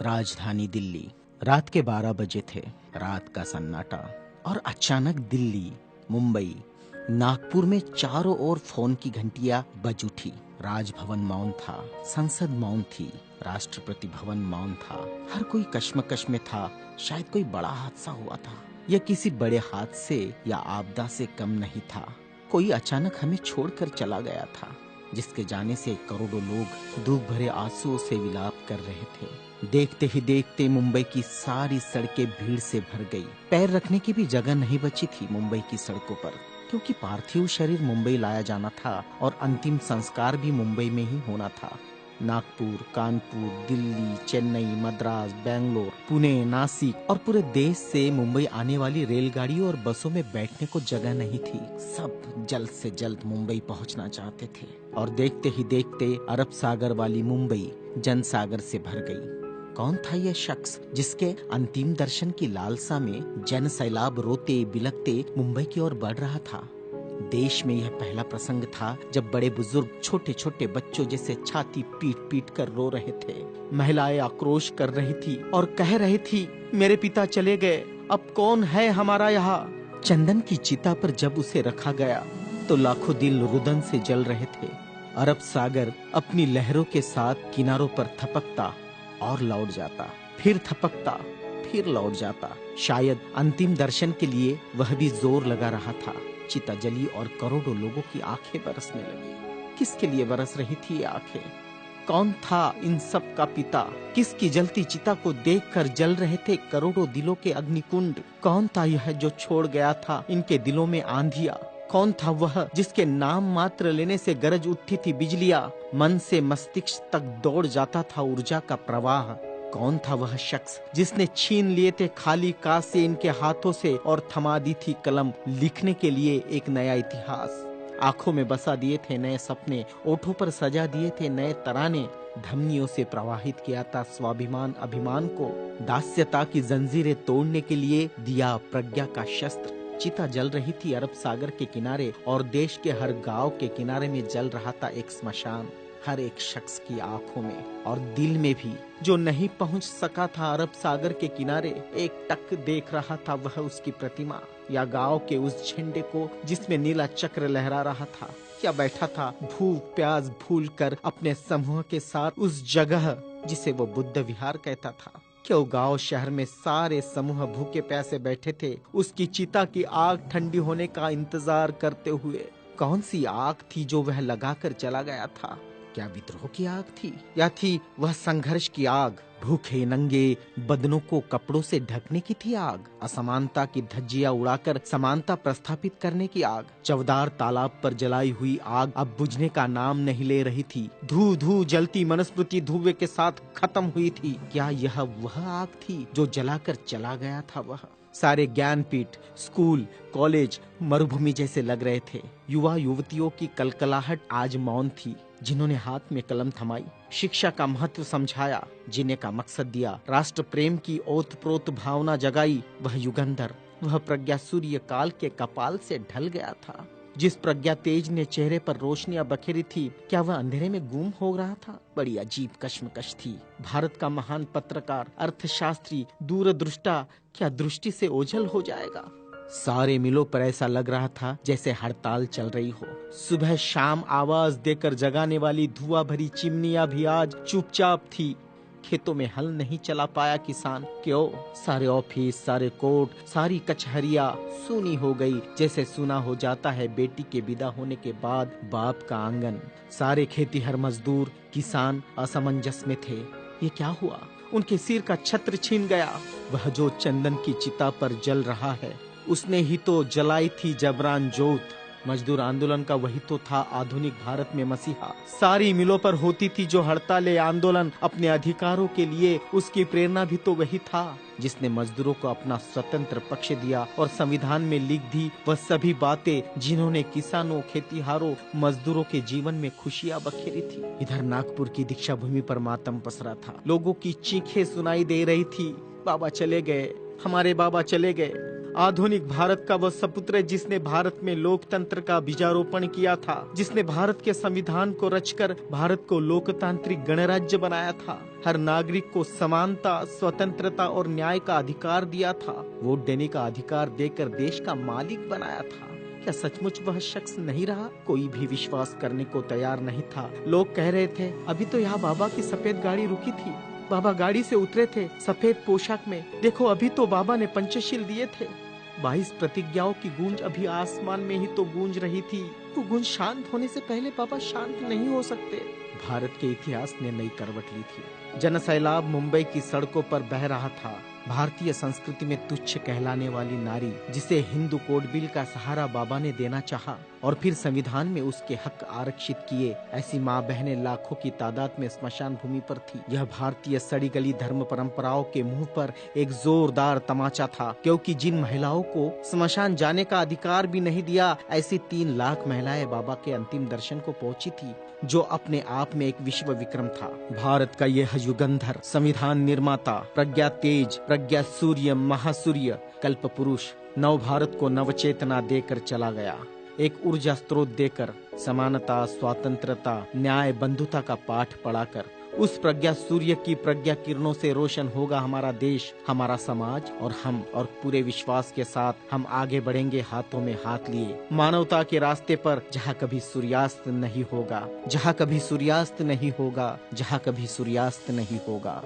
राजधानी दिल्ली। रात के 12 बजे थे। रात का सन्नाटा। और अचानक दिल्ली, मुंबई, नागपुर में चारों ओर फोन की घंटियां बज उठी। राजभवन मौन था, संसद मौन थी, राष्ट्रपति भवन मौन था। हर कोई कश्मकश में था। शायद कोई बड़ा हादसा हुआ था। यह किसी बड़े हादसे या आपदा से कम नहीं था। कोई अचानक हमें छोड़कर चला गया था, जिसके जाने से करोड़ों लोग दुख भरे आंसुओं से विलाप कर रहे थे। देखते ही देखते मुंबई की सारी सड़कें भीड़ से भर गई। पैर रखने की भी जगह नहीं बची थी मुंबई की सड़कों पर, क्योंकि पार्थिव शरीर मुंबई लाया जाना था और अंतिम संस्कार भी मुंबई में ही होना था। नागपुर, कानपुर, दिल्ली, चेन्नई, मद्रास, बेंगलोर, पुणे, नासिक और पूरे देश से मुंबई आने वाली रेलगाड़ियों और बसों में बैठने को जगह नहीं थी। सब जल्द से जल्द मुंबई पहुंचना चाहते थे और देखते ही देखते अरब सागर वाली मुंबई जनसागर से भर गई। कौन था यह शख्स जिसके अंतिम दर्शन की लालसा में जन सैलाब रोते बिलखते मुंबई की ओर बढ़ रहा था? देश में यह पहला प्रसंग था जब बड़े बुजुर्ग छोटे छोटे बच्चों जैसे छाती पीट पीट कर रो रहे थे। महिलाएं आक्रोश कर रही थी और कह रही थी, मेरे पिता चले गए, अब कौन है हमारा यहाँ। चंदन की चिता पर जब उसे रखा गया तो लाखों दिल रुदन से जल रहे थे। अरब सागर अपनी लहरों के साथ किनारों पर थपकता और लौट जाता, फिर थपकता, फिर लौट जाता। शायद अंतिम दर्शन के लिए वह भी जोर लगा रहा था। चिता जली और करोड़ों लोगों की आंखें बरसने लगी। किसके लिए बरस रही थी ये आंखें? कौन था इन सब का पिता? किसकी जलती चिता को देखकर जल रहे थे करोड़ों दिलों के अग्निकुंड? कौन था यह जो छोड़ गया था इनके दिलों में आंधिया? कौन था वह जिसके नाम मात्र लेने से गरज उठती थी बिजलियां, मन से मस्तिष्क तक दौड़ जाता था ऊर्जा का प्रवाह? कौन था वह शख्स जिसने छीन लिए थे खाली काश से इनके हाथों से और थमा दी थी कलम लिखने के लिए एक नया इतिहास? आंखों में बसा दिए थे नए सपने, ओठों पर सजा दिए थे नए तराने, धमनियों से प्रवाहित किया था स्वाभिमान अभिमान को, दास्यता की जंजीरें तोड़ने के लिए दिया प्रज्ञा का शस्त्र। चिता जल रही थी अरब सागर के किनारे और देश के हर गांव के किनारे में जल रहा था एक स्मशान। हर एक शख्स की आंखों में और दिल में भी, जो नहीं पहुंच सका था अरब सागर के किनारे, एक टक देख रहा था वह उसकी प्रतिमा या गांव के उस झंडे को जिसमें नीला चक्र लहरा रहा था, या बैठा था भूख प्यास भूल कर अपने समूह के साथ उस जगह जिसे वो बुद्ध विहार कहता था। क्यों गांव शहर में सारे समूह भूखे प्यासे बैठे थे उसकी चिता की आग ठंडी होने का इंतजार करते हुए? कौन सी आग थी जो वह लगाकर चला गया था? क्या विद्रोह की आग थी या थी वह संघर्ष की आग? भूखे नंगे बदनों को कपड़ों से ढकने की थी आग? असमानता की धज्जियां उड़ाकर समानता प्रस्थापित करने की आग? चवदार तालाब पर जलाई हुई आग अब बुझने का नाम नहीं ले रही थी। धू धू जलती मनुस्मृति धुएं के साथ खत्म हुई थी। क्या यह वह आग थी जो जलाकर चला गया था वह? सारे ज्ञानपीठ, स्कूल, कॉलेज मरुभूमि जैसे लग रहे थे। युवा युवतियों की कलकलाहट आज मौन थी। जिन्होंने हाथ में कलम थमाई, शिक्षा का महत्व समझाया, जीने का मकसद दिया, राष्ट्र प्रेम की ओतप्रोत भावना जगाई, वह युगंधर, वह प्रज्ञा सूर्य काल के कपाल से ढल गया था। जिस प्रज्ञा तेज ने चेहरे पर रोशनियां बखेरी थी, क्या वह अंधेरे में गुम हो रहा था? बड़ी अजीब कश्मकश थी। भारत का महान पत्रकार, अर्थशास्त्री, दूरदृष्टा क्या दृष्टि से ओझल हो जाएगा? सारे मिलों पर ऐसा लग रहा था जैसे हड़ताल चल रही हो। सुबह शाम आवाज देकर जगाने वाली धुआं भरी चिमनियां भी आज चुपचाप थी। खेतों में हल नहीं चला पाया किसान। क्यों? सारे ऑफिस, सारे कोर्ट, सारी कचहरियां सूनी हो गई, जैसे सूना हो जाता है बेटी के विदा होने के बाद बाप का आंगन। सारे खेतीहर मजदूर, किसान असमंजस में थे। ये क्या हुआ? उनके सिर का छत्र छीन गया। वह जो चंदन की चिता पर जल रहा है, उसने ही तो जलाई थी जबरान जोत। मजदूर आंदोलन का वही तो था आधुनिक भारत में मसीहा। सारी मिलों पर होती थी जो हड़ताल आंदोलन अपने अधिकारों के लिए, उसकी प्रेरणा भी तो वही था जिसने मजदूरों को अपना स्वतंत्र पक्ष दिया और संविधान में लिख दी वह सभी बातें जिन्होंने किसानों, खेतीहारों, मजदूरों के जीवन में खुशियां बखेरी थी। इधर नागपुर की दीक्षा भूमि पर मातम पसरा था। लोगों की चीखें सुनाई दे रही थी, बाबा चले गए, हमारे बाबा चले गए। आधुनिक भारत का वह सपुत्र जिसने भारत में लोकतंत्र का बीजारोपण किया था, जिसने भारत के संविधान को रचकर भारत को लोकतांत्रिक गणराज्य बनाया था, हर नागरिक को समानता, स्वतंत्रता और न्याय का अधिकार दिया था, वोट देने का अधिकार देकर देश का मालिक बनाया था। क्या सचमुच वह शख्स नहीं रहा? कोई भी विश्वास करने को तैयार नहीं था। लोग कह रहे थे, अभी तो यहाँ बाबा की सफेद गाड़ी रुकी थी, बाबा गाड़ी से उतरे थे सफेद पोशाक में, देखो अभी तो बाबा ने पंचशील दिए थे। 22 प्रतिज्ञाओं की गूंज अभी आसमान में ही तो गूंज रही थी। वो गूंज शांत होने से पहले बाबा शांत नहीं हो सकते। भारत के इतिहास ने नई करवट ली थी। जनसैलाब मुंबई की सड़कों पर बह रहा था। भारतीय संस्कृति में तुच्छ कहलाने वाली नारी, जिसे हिंदू कोड बिल का सहारा बाबा ने देना चाहा और फिर संविधान में उसके हक आरक्षित किए, ऐसी माँ बहनें लाखों की तादाद में स्मशान भूमि पर थी। यह भारतीय सड़ी गली धर्म परंपराओं के मुंह पर एक जोरदार तमाचा था, क्योंकि जिन महिलाओं को स्मशान जाने का अधिकार भी नहीं दिया, ऐसी 3 लाख महिलाएं बाबा के अंतिम दर्शन को पहुंची थी, जो अपने आप में एक विश्व विक्रम था। भारत का यह युगंधर, संविधान निर्माता, प्रज्ञा तेज, प्रज्ञा सूर्य, महासूर्य, कल्प पुरुष नव भारत को नवचेतना देकर चला गया। एक ऊर्जा स्रोत देकर, समानता, स्वतंत्रता, न्याय, बंधुता का पाठ पढ़ाकर, उस प्रज्ञा सूर्य की प्रज्ञा किरणों से रोशन होगा हमारा देश, हमारा समाज और हम। और पूरे विश्वास के साथ हम आगे बढ़ेंगे हाथों में हाथ लिए, मानवता के रास्ते पर, जहाँ कभी सूर्यास्त नहीं होगा, जहाँ कभी सूर्यास्त नहीं होगा, जहाँ कभी सूर्यास्त नहीं होगा।